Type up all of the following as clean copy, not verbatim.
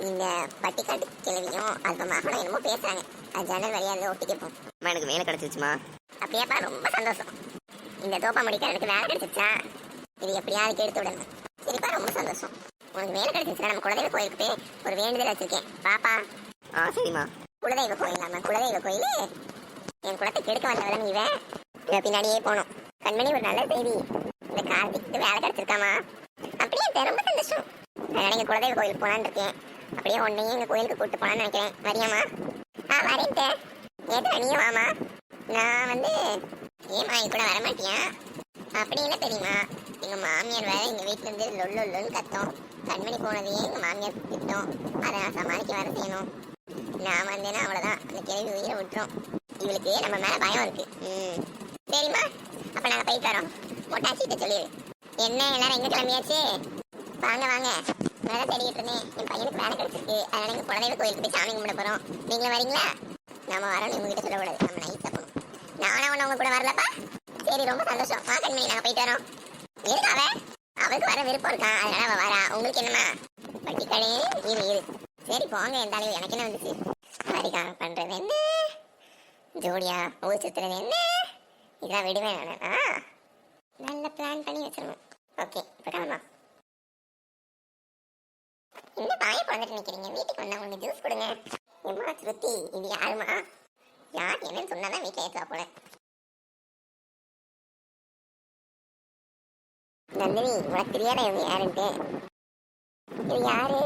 இந்த பட்டிக்காட்டு கிழவியும் அது மகனும் என்னமோ பேசுறாங்க. அது ஜன்னல் வழியாக ஒட்டி கேட்போம். எனக்கு வேலை கிடைச்சிச்சுமா? அப்படியாப்பா, ரொம்ப சந்தோஷம். இந்த தோப்பா முடிக்க எனக்கு வேலை கிடைச்சிச்சா? இது எப்படியாவது எடுத்து விடணும். சரிப்பா, ரொம்ப சந்தோஷம். உனக்கு வேலை கிடைச்சிச்சுன்னா நம்ம குலதெய்வ கோயிலுக்கு போய் ஒரு வேண்டுதல் வச்சிருக்கேன். பாப்பா. சரிம்மா. குலதெய்வ கோயில் நம்ம குலதெய்வ கோயில் என் குலத்தை கெடுக்க வந்தவள இவன் பின்னாடியே போனோம். கண்மணி, ஒரு நல்ல செய்தி. இந்த கார்த்திக்கு வேலை கிடைச்சிருக்காமா? அப்படியே ரொம்ப சந்தோஷம். அதனால எங்க குலதெய்வ கோயிலுக்கு போலான்னு இருக்கேன். அப்படியே உன்னையும் எங்க கோயிலுக்கு கூப்பிட்டு போலான்னு நினைக்கிறேன். வரியாமா? வரேன். ஏதா நீயும் வாமா. நான் ஏமா என் கூட வரமாட்டியா? அப்படி என்ன தெரியுமா, எங்க மாமியார் வேற எங்க வீட்டுல இருந்து லொல்லுன்னு கத்தோம். கண்மணி போனதையே எங்க மாமியார் திட்டோம். அதை நான் சமாளிக்க வர செய்யணும். நான் வந்தேன்னா அவ்வளவுதான், அந்த கேள்வி உயிரை விட்டுரும். இவளுக்கு நம்ம மேல பயம் இருக்கு. சரிம்மா, அப்ப நாங்க போயிட்டு வரோம். மொட்டாச்சிட்ட சொல்லிடு. என்ன எல்லாரும் எங்க கிளம்பியாச்சு? வாங்க வாங்க. வேலை தேடிட்டு இருந்தேன். என் பையனுக்கு வேலை கிடைச்சிருக்கு. அதனால எங்க குலதெய்வ கோயிலுக்கு போய் சாமி கும்பிட போறோம். நீங்களும் வரீங்களா? நம்ம வரோம், உங்ககிட்ட சொல்லக்கூடாது. நம்ம நைட்டா போகணும். நானும் உங்க கூட வரலப்பா. சரி, ரொம்ப சந்தோஷம். கண்மணி, நாங்க போயிட்டு வரோம். இருக்காவ அவளுக்கு வர விருப்பம் இருக்கா, அதனால அவ வரா. உங்களுக்கு என்னமா? பட்டிக்காடே இரு. சரி போங்க. இருந்தாலும் எனக்கு என்ன வந்துச்சு? பரிகாரம் பண்றது என்ன, ஜோடியா ஊர் சுத்துறது என்ன, இதெல்லாம் விடுவேன் நான். நல்ல பிளான் பண்ணி வச்சிருவோம். ஓகே, இப்போ கிளம்பா. என்ன பாய குழந்தைட்டு நிக்கிறீங்க? வீட்டுக்கு வந்தா உங்களுக்கு ஜூஸ் கொடுங்க. எம்மா ஸ்ருதி, இது யாருமா? யார் என்னன்னு சொன்னாதான் வீட்டில் ஏற்றுவா போல. நந்தினி, உனக்கு தெரியாத இவங்க யாருன்ட்டு? இது யாரு?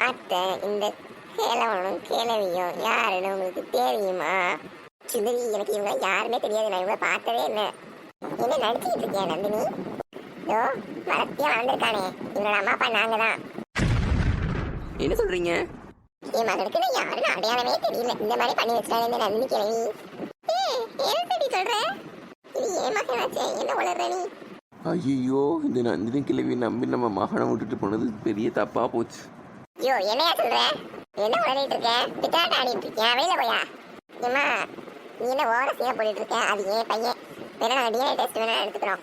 அத்தை, இந்த கேளவனும் கேளவியும் யாருன்னு உங்களுக்கு தெரியுமா? சுந்தரி, எனக்கு இவங்க யாருமே தெரியாது. நான் இவங்க பார்த்ததே இல்லை. என்ன நடிச்சுக்கிட்டு இருக்கியா நந்தினி? இதோ வளர்த்தியா வளர்ந்துருக்கானே, இவனோட அம்மா அப்பா நாங்க தான். என்ன சொல்றீங்க? என் மகனுக்கு நான் யாருன்னு அடையாளமே தெரியல. இந்த மாதிரி பண்ணி வச்சிட்டாங்க இந்த நந்தினி கிழவி. என்ன சொல்லி சொல்ற? இது ஏன் மகனாச்சே, என்ன வளர்ற நீ? ஐயோ, இந்த நந்தினி கிழவி நம்பி நம்ம மகனை விட்டுட்டு போனது பெரிய தப்பா போச்சு. ஐயோ, என்னையா சொல்ற? என்ன உளறிட்டு இருக்க? பித்தாட்ட ஆடிட்டு இருக்கேன். வெளியில போயா. ஏமா, நீ என்ன ஓர சீனா போட்டுட்டு இருக்க? அது ஏன் பையன். வேணா நாங்கள் டிஎன்ஏ டெஸ்ட் வேணா எடுத்துக்கிறோம்.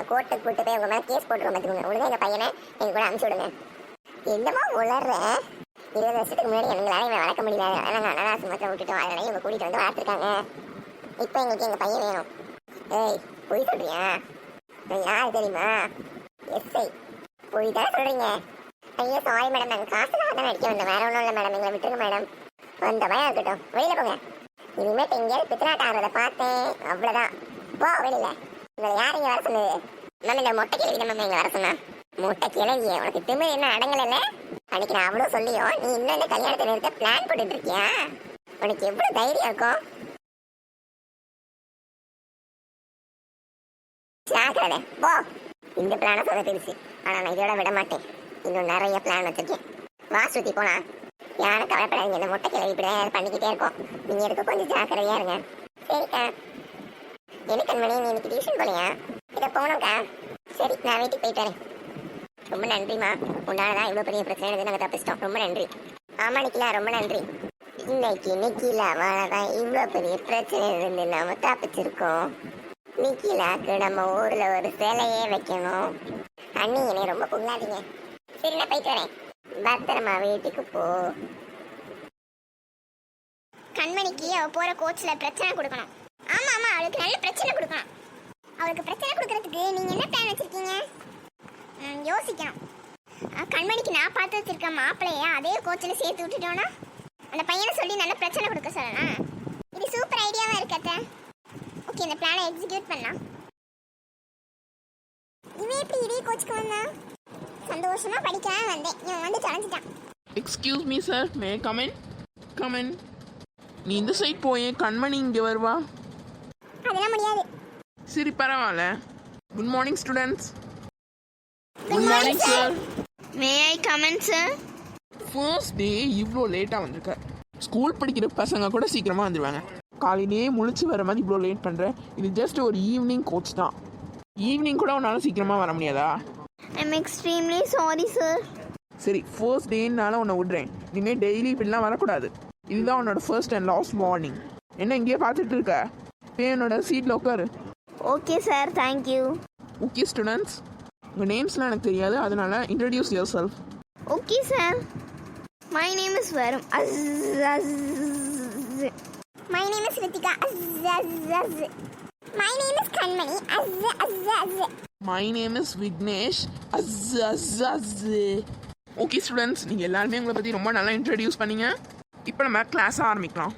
கோர்ட்டுக்கு கூட்டு போய் உங்க மேலே கேஸ் போட்டுருவோம். பார்த்துக்கோங்க. ஒழுங்கா எங்கள் பையனை எங்க கூட அனுப்பிச்சு விடுங்க. என்னமா உளர்ற? 20 வருஷத்துக்கு முன்னாடி எங்களால் இவன் வளர்க்க முடியல. ஆனால் நாங்கள் அனாதாச மரத்தில் விட்டுட்டோம். அதனால இவங்க கூட்டிகிட்டு வந்து வளர்த்துருக்காங்க. இப்போ எங்களுக்கு எங்கள் பையன் வேணும். ஏய், பொய் சொல்றியா? நான் யார் தெரியுமா? எஸ்ஐ. பொய் தானே சொல்றீங்க? ஐயோ சாரி மேடம், நாங்கள் காசுக்காக தான் நடிக்க வந்தோம். வேற ஒன்றும் இல்லை மேடம், எங்களை விட்டுருங்க மேடம். அந்த பயம் இருக்கட்டும், வெளியில போங்க. இனிமேட்டு எங்கேயாவது பித்தனாட்டம் ஆடுறத பார்த்தேன் அவ்வளோதான். போ வெளியில. உங்களை யார் இங்கே வர சொன்னது? மேம், இந்த மொட்டை கிழவி தான் மேம் இங்கே வர சொன்னா. மொட்டை கிழவியே, உனக்கு திமிர் என்ன அடங்கல? அன்னைக்கு நான் அவ்வளோ சொல்லியும் நீ இன்னும் இந்த கல்யாணத்தை நிறுத்த பிளான் போட்டுட்டு இருக்கியா? உனக்கு எவ்வளோ தைரியம் இருக்கும்? ஜாக்கிரதை, போ. இந்த பிளானை சொல்ல தெரிச்சு, ஆனால் நான் இதோட விட மாட்டேன். இன்னும் நிறைய பிளான் வச்சிருக்கேன். வா சுத்தி போனா. யாரும் கவலைப்படாதீங்க, இந்த மொட்டை கிழவி இப்படி பண்ணிக்கிட்டே இருக்கோம். நீங்க இருக்க கொஞ்சம் ஜாக்கிரதையா இருங்க. சரிக்கா. என்ன கண்மணி, நீ இன்னைக்கு டியூஷன் போலையா? இதை போனோம்க்கா. சரி, நான் வீட்டுக்கு போயிட்டு வரேன். ரொம்ப நன்றிம்மா, உன்னாலதான் இவ்வளோ பெரிய பிரச்சனை நாங்கள் தப்பிச்சிட்டோம். ரொம்ப நன்றி. ஆமா நிக்கிலா, ரொம்ப நன்றி. இன்னைக்கு நிக்கிலாவாலதான் இவ்வளோ பெரிய பிரச்சனை இருந்து நாம தப்பிச்சிருக்கோம். நிக்கிலாக்கு நம்ம ஊர்ல ஒரு சிலையே வைக்கணும். அண்ணி, என்னை ரொம்ப புகழாதீங்க. சரி, நான் போயிட்டு வரேன். பத்திரமா வீட்டுக்கு போ. கண்மணிக்கு அவ போற கோச்ல பிரச்சனை கொடுக்கணும். ஆமா ஆமா, அவளுக்கு நல்ல பிரச்சனை கொடுக்கணும். அவளுக்கு பிரச்சனை கொடுக்கறதுக்கு நீங்க என்ன பிளான் வச்சிருக்கீங்க? யோசிக்கணும். கண்மணிக்கு நான் பார்த்து வச்சிருக்க மாப்பிள்ளைய அதே கோச்சில் சேர்த்து விட்டுட்டோன்னா அந்த பையனை சொல்லி நல்ல பிரச்சனை கொடுக்க சொல்லலாம். இது சூப்பர் ஐடியாவா இருக்கத்த. ஓகே, இந்த பிளானை எக்ஸிக்யூட் பண்ணலாம். இவன் எப்படி இதே கோச்சுக்கு வந்தா? சந்தோஷமா படிக்கலாம் வந்தேன், இவன் வந்து தொலைஞ்சிட்டான். எக்ஸ்கியூஸ் மீ சார், மே கமெண்ட் கமெண்ட். நீ இந்த சைட் போய் கண்மணி இங்கே வருவா? அதெல்லாம் முடியாது. சரி, பரவாயில்ல. Good morning students. Good morning sir. May I come in sir? First day இவ்வளோ லேட்டாக வந்திருக்க. ஸ்கூல் படிக்கிற பசங்க கூட சீக்கிரமாக வந்துடுவாங்க. காலையிலேயே முழிச்சு வர மாதிரி இவ்வளோ லேட் பண்ணுறேன். இது ஜஸ்ட் ஒரு ஈவினிங் கோச் தான். ஈவினிங் கூட உன்னால் சீக்கிரமாக வர முடியாதா? I'm extremely sorry sir. சரி, ஃபர்ஸ்ட் டேனால உன்னை விடுறேன். இனிமேல் டெய்லி இப்படிலாம் வரக்கூடாது. இதுதான் உன்னோட ஃபர்ஸ்ட் அண்ட் லாஸ்ட் வார்னிங். என்ன இங்கேயே பார்த்துட்டு இருக்க? போய் என்னோட சீட்டில் உட்காரு. Okay sir, thank you. Okay students, உங்கள் நேம்ஸ்லாம் எனக்கு தெரியாது, அதனால introduce yourself. Okay sir. My name is வரும். My name is Rithika. My name is Kanmani. My name is Vignesh. Okay students, நீங்கள் எல்லாருமே உங்களை பற்றி ரொம்ப நல்லா இன்ட்ரடியூஸ் பண்ணீங்க. இப்போ நம்ம கிளாஸை ஆரம்பிக்கலாம்.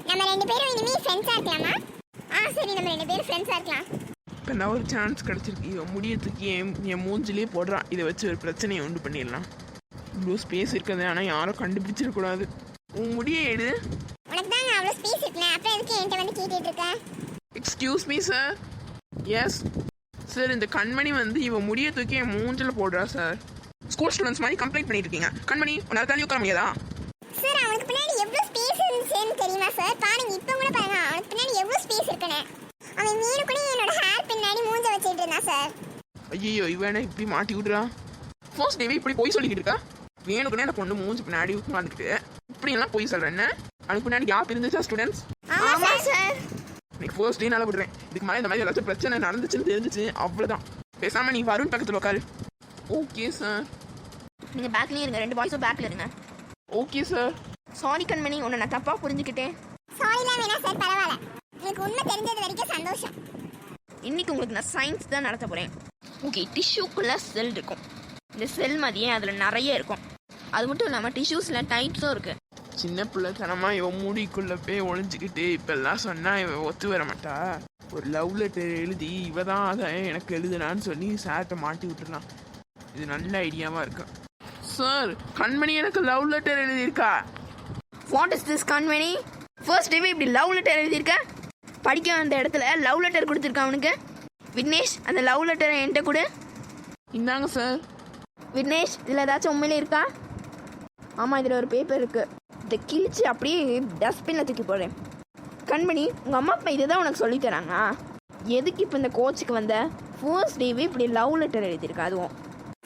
நம்ம ரெண்டு பேரும் இனிமே ஃப்ரெண்ட்ஸா இருக்கலாமா? சரி, நம்ம ரெண்டு பேரும் ஃப்ரெண்ட்ஸா இருக்கலாம். இப்போ நான் ஒரு சான்ஸ் கிடச்சிருக்கு. இவன் முடியறதுக்கு என் மூஞ்சிலே போடுறான். இதை வச்சு ஒரு பிரச்சனையை உண்டு பண்ணிடலாம். இவ்வளோ ஸ்பேஸ் இருக்குது, ஆனால் யாரும் கண்டுபிடிச்சிடக்கூடாது. உன் முடிய எடு. உனக்கு தான் அவ்வளோ ஸ்பேஸ் இருக்குல்ல, அப்புறம் எதுக்கு என்கிட்ட வந்து கேட்டுட்டு இருக்க? Excuse me sir. Yes sir, இந்த கண்மணி வந்து இவன் முடிய தூக்கி என் மூஞ்சில் போடுறா சார். ஸ்கூல் ஸ்டூடெண்ட்ஸ் மாதிரி கம்ப்ளைண்ட் பண்ணிட்டு இருக்கீங்க. கண்மணி, உன்னால் தள்ளி உட்கார முடியாதா? சார், அவனுக்கு பின்னாடி எவ்வளோ ஸ்பேஸ் இருந்துச்சுன்னு தெரியுமா சார்? பாருங்க, இப்போ கூட பாருங்க, அவனுக்கு பின்னாடி எவ்வளோ ஸ்பேஸ் இருக்குன்னு. அவன் மீனு கூட என்னோட ஹேர் பின்னாடி மூஞ்ச வச்சுட்டு இருந்தான் சார். ஐயோ, இவனை இப்படி மாட்டி விடுறா. ஃபர்ஸ்ட் டேவே இப்படி போய் சொல்லிக்கிட்டு இருக்கா. வேணுக்குன்னு எனக்கு பொண்ணு மூஞ்சி பின்னாடி உட்காந்துக்கிட்டு இப்படி எல்லாம் போய் சொல்கிறேன். என்ன அதுக்கு பின்னாடி யாப் இருந்துச்சா ஸ்டூடெண்ட்ஸ்? ஆமாம் சார். இன்னைக்கு ஃபர்ஸ்ட் டே நல்லா விடுறேன். இதுக்கு மேலே இந்த மாதிரி ஏதாச்சும் பிரச்சனை நடந்துச்சுன்னு தெரிஞ்சிச்சு அவ்வளோதான். பேசாமல் நீ வருண் பக்கத்தில் உட்காரு. Okay sir. நீங்கள் பேக்லேயே இருங்க. 2 பாய்ஸும் பேக்கில் இருங்க. Okay sir. சாரி கண்மணி, உன்னை நான் தப்பாக புரிஞ்சுக்கிட்டேன். சாரிலாம் வேணாம் சார், பரவாயில்ல. எனக்கு உண்மை தெரிஞ்சது வரைக்கும் சந்தோஷம். இன்னைக்கு உங்களுக்கு நான் சயின்ஸ் தான் நடத்த போகிறேன். ஓகே, டிஷ்யூக்குள்ளே செல் இருக்கும். இந்த செல் மாதிரியே அதில் நிறைய இருக்கும். அது மட்டும் இல்லாமல் டிஷ்யூஸில் டைப்ஸும் இருக்குது. சின்ன பிள்ளைத்தனமாக இவன் மூடிக்குள்ளே போய் ஒழிஞ்சிக்கிட்டு இப்பெல்லாம் சொன்னால் இவன் ஒத்து வர மாட்டா. ஒரு லவ் லெட்டர் எழுதி இவ தான் அதை எனக்கு எழுதுனான்னு சொல்லி சார்கிட்ட மாட்டி விட்டுடலாம். இது நல்ல ஐடியாவாக இருக்கு. சார், கண்மணி எனக்கு லவ் லெட்டர் எழுதியிருக்கா. What is this Kanmani? First டேவே இப்படி லவ் லெட்டர் எழுதியிருக்க? படிக்க வந்த இடத்துல லவ் லெட்டர் கொடுத்துருக்கா அவனுக்கு. விக்னேஷ், அந்த லவ் லெட்டரை என்கிட்ட கொடு. இந்தாங்க சார். விக்னேஷ், இதில் ஏதாச்சும் உண்மையிலே இருக்கா? ஆமாம், இதில் ஒரு பேப்பர் இருக்குது. இதை கிழிச்சு அப்படியே டஸ்ட்பினில் தூக்கி போடுறேன். கண்மணி, உங்கள் அம்மா அப்பா இதை தான் உனக்கு சொல்லித்தராங்க. எதுக்கு இப்போ இந்த கோச்சுக்கு வந்த? ஃபர்ஸ்ட் டேவே இப்படி லவ் லெட்டர் எழுதியிருக்கா. அதுவும்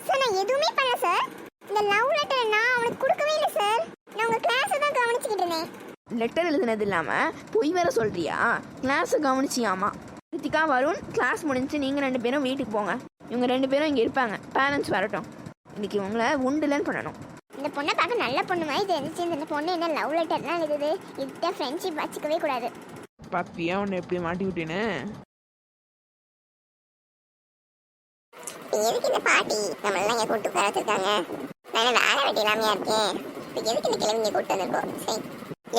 சார், நான் எதுவுமே பண்ணல சார். இந்த லவ் லெட்டர் நான் அவனுக்கு கொடுக்கவே இல்லை சார். நான் உங்கள் கிளாஸை தான் கவனிச்சுக்கிட்டு இருந்தேன். லெட்டர் எழுதுனது இல்லாமல் பொய் வேற சொல்கிறியா? கிளாஸை கவனிச்சியாமா? ரித்திகா, வருண், கிளாஸ் முடிஞ்சு நீங்கள் 2 பேரும் வீட்டுக்கு போங்க. இவங்க 2 பேரும் இங்கே இருப்பாங்க. பேரண்ட்ஸ் வரட்டும். இன்னைக்கு இவங்களை உண்டுலன்னு பண்ணணும். இந்த பொண்ணை பார்க்க நல்ல பொண்ணு மாதிரி தெரிஞ்சிச்சு. இந்த பொண்ணு என்ன லவ் லெட்டர்லாம் எழுதுது? இதுகிட்ட ஃப்ரெண்ட்ஷிப் வச்சுக்கவே கூடாது. பாத்தியா உன்னை எப்படி மாட்டி விட்டேன்னு? எதுக்கு இந்த பாட்டி நம்மளாம் இங்கே கூப்பிட்டு உட்கார வச்சிருக்காங்க? நான் வேலை வெட்டி இல்லாமையா இருக்கேன். இப்போ எதுக்கு இந்த கிழவி இங்கே கூப்பிட்டு வந்திருக்கோம்? சரி,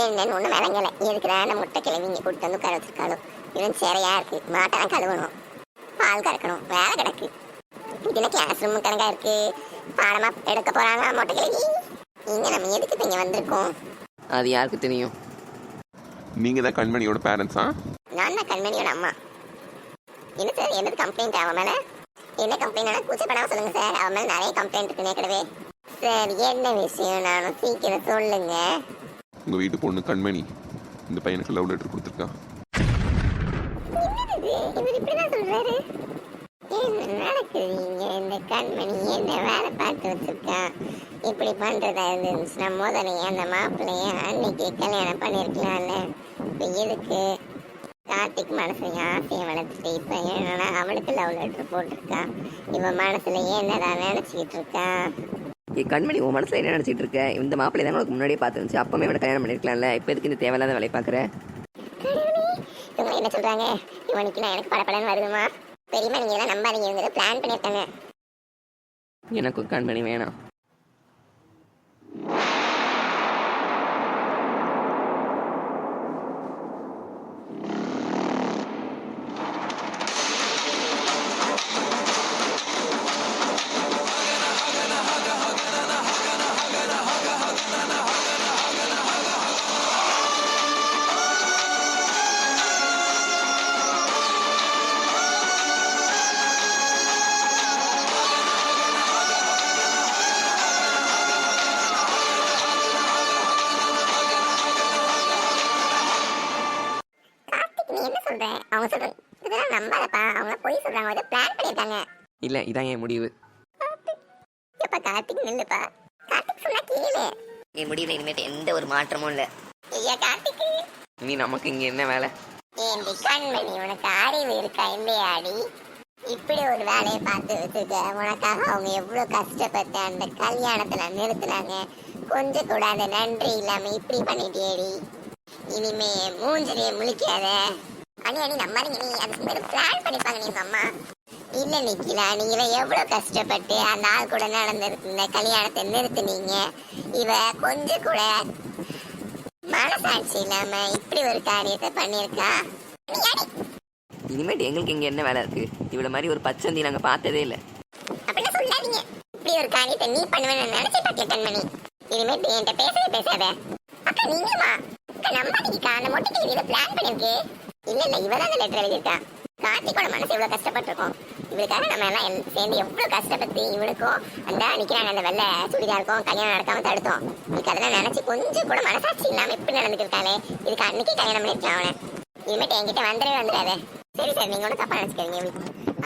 என்னன்னு ஒன்றும் விளங்கலை. எதுக்கு அந்த முட்டை கிழவி இங்கே கூப்பிட்டு வந்து உட்கார வச்சிருக்காளோ? இவன் சிறையா இருக்கு. மாட்டெல்லாம் கழுவணும், பால் கறக்கணும், வேலை கிடக்கு. இதுல கிளாஸ் ரூம் கணக்கா இருக்கு. பாடமா எடுக்க போறாங்க மொட்டை கிழவி. இங்க நம்ம எதுக்கு இப்போ இங்கே வந்திருக்கோம்? அது யாருக்கு தெரியும்? நீங்கள் தான் கண்மணியோட பேரண்ட்ஸா? நான் தான் கண்மணியோட அம்மா. என்ன சார், என்னது கம்ப்ளைண்ட் அவன் மேலே? என்ன கம்ப்ளைண்ட்? கூச்சப்படாம சொல்லுங்க சார். அவன் மேலே நிறைய கம்ப்ளைண்ட் இருக்கு நேக்கடவே. சார், என்ன விஷயம்? நானும் சீக்கிரம் சொல்லுங்க. உங்கள் வீட்டு பொண்ணு கண்மணி இந்த பையனுக்கு லவ் லெட்டர் கொடுத்துருக்கா. என்னது இவர் இப்படிதான் சொல்றாரு? என்ன நடக்குதுங்க? இந்த கண்மணி என்ன வேலை பார்த்து வச்சிருக்கான்? இப்படி பண்றதா இருந்துச்சுன்னா முதல்ல அந்த மாப்பிள்ளைய அன்னைக்கு கல்யாணம் பண்ணிருக்கலாம்ல. இப்போ எதுக்கு கார்த்திக் மனசுல ஆசையை வளர்த்துட்டு இப்ப என்னன்னா அவளுக்கு லவ் லெட்டர் போட்டிருக்கான்? இவன் மனசுல என்னதான் நினைச்சிட்டு இருக்கான்? கண்மணி, உன் மனசில் என்ன நினச்சிட்டு இருக்க? இந்த மாப்பிள்ளை தான் உனக்கு முன்னாடியே பார்த்துருந்துச்சு. அப்பவே இவனை கல்யாணம் பண்ணிருக்கலாம்ல. இப்போ எதுக்கு இந்த தேவையில்லாத வேலையை பார்க்குற? இவங்க என்ன சொல்றாங்க? இவனுக்கு நான் எனக்கு படப்படன்னு வருதுமா? பெரியமா, நீங்க எல்லாம் நம்பாதீங்க. இவங்க பிளான் பண்ணியிருக்காங்க. எனக்கும் கண்மணி வேணாம். அவங்க சொல்ற இதெல்லாம் நம்பாதப்பா. அவங்க போய் சொல்றாங்க. அதை பிளான் பண்ணியிருக்காங்க. இல்லை, இதான் என் முடிவு. எப்ப கார்த்திக் நில்லுப்பா. கார்த்திக் சொன்னா கேளு. என் முடிவில் இனிமேட்டு எந்த ஒரு மாற்றமும் இல்லை. ஐயா கார்த்திக், நீ நமக்கு இங்கே என்ன வேலை? ஏண்டி கண்மணி, உனக்கு அறிவு இருக்கா இல்லையாடி? இப்படி ஒரு வேலையை பார்த்து வச்சுக்க. உனக்காக அவங்க எவ்வளவு கஷ்டப்பட்டு அந்த கல்யாணத்துல நிறுத்தினாங்க. கொஞ்சம் கூட அந்த நன்றி இல்லாம இப்படி பண்ணிட்டேடி. இனிமே மூஞ்சிலே முழிக்காத. அணி நம்பாதீங்க, நீ அதுக்கு பிளான் பண்ணிப்பாங்க நீங்க அம்மா. இல்ல நிக்கலா, நீங்க எவ்வளவு கஷ்டப்பட்டு அந்த ஆள் கூட நடந்திருக்கு இந்த கல்யாணத்தை நிறுத்துனீங்க. இவ கொஞ்சம் கூட மனசாட்சி இல்லாம இப்படி ஒரு காரியத்தை பண்ணிருக்கா. இனிமேட்டு எங்களுக்கு இங்கே என்ன வேலை இருக்கு? இவ்வளோ மாதிரி ஒரு பச்சந்தி நாங்கள் பார்த்ததே இல்லை. அப்படின்னு சொல்லாதீங்க. இப்படி ஒரு காரியத்தை நீ பண்ணுவேன்னு நினைச்சு பாத்தியா கண்மணி? இனிமேட்டு என்கிட்ட பேசவே. அக்கா நீங்கம்மா அக்கா நம்பாதீங்கக்கா, அந்த மொட்டை கேள்வியில பிளான் பண்ணிருக்கு. இல்ல இவதான் அந்த லெட்டர் எழுதியிருக்கா. கார்த்திகோட மனசு இவ்வளவு கஷ்டப்பட்டிருக்கோம். இவளுக்காக நம்ம எல்லாம் சேர்ந்து எவ்வளவு கஷ்டப்பட்டு இவளுக்கும் அந்த நிக்கிறாங்க அந்த வெள்ளை சுடிதாருக்கும் கல்யாணம் நடக்காம தடுத்தோம். இதுக்கு அதெல்லாம் நினைச்சு கொஞ்சம் கூட மனசாட்சி இல்லாம இப்படி நடந்துட்டு இருக்காளே. இதுக்கு அன்னைக்கு கல்யாணம் பண்ணிருக்கான் அவனை. இனிமேட்டு என்கிட்ட வந்துடாதே. சரி சார், நீங்க ஒன்றும் தப்பா நினைச்சுக்கிறீங்க.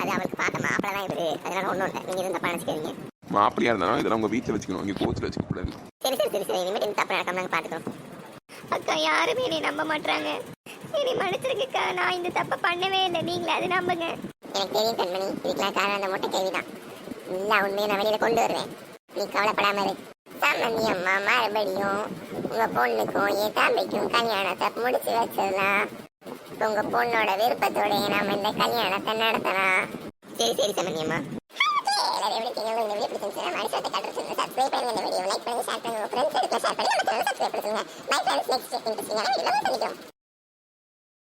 அது அவளுக்கு பார்க்க மாப்பிள்ள தான் இவரு, அதனால ஒன்றும் இல்லை. நீங்க எதுவும் தப்பா நினைச்சுக்கிறீங்க. மாப்பிள்ளையா இருந்தாலும் இதெல்லாம் உங்க வீட்டில் வச்சுக்கணும், இங்கே கோச்சில் வச்சுக்க கூடாது. சரி இனிமேட்டு இந்த தப்பு நடக்காம நாங்கள் பார்த்துக்கிறோம். அக்கா யாருமே என்னை நம்ப மாட்டாங்க. என்னை மன்னிச்சிருக்கா, நான் இந்த தப்பை பண்ணவே இல்லை. நீங்களே அது நம்புங்க. எனக்கு தெரியும் கண்மணி, இதுக்கெல்லாம் காரணம் அந்த மொட்டை கேள்விதான். எல்லா உண்மையை நான் வெளியில கொண்டு வருவேன். நீ கவலைப்படாம இரு. சம்மந்தி அம்மா மறுபடியும் உங்க பொண்ணுக்கும் என் தம்பிக்கும் கல்யாணத்தை முடிச்சு வச்சிடலாம். உங்க பொண்ணோட விருப்பத்தோட நாம இந்த கல்யாணத்தை நடத்தலாம். சரி சம்மந்தி அம்மா. எல்லாரும் எப்படி இருக்கீங்க? இந்த வீடியோ பிடிச்சிருந்துச்சுன்னா மனுஷத்தை கட்டுறது சப்ஸ்கிரைப் பண்ணுங்க. இந்த வீடியோ லைக் பண்ணுங்க, ஷேர் பண்ணுங்க, ஃப்ரெண்ட்ஸ் ஷேர் பண்ணி நம்ம சேனலை சப்ஸ்கிரைப் பண்ணுங்க. பை ஃப்ரெண்ட்ஸ், நெக்ஸ்ட் இன்ட்ரெஸ்டிங்கான வீடியோல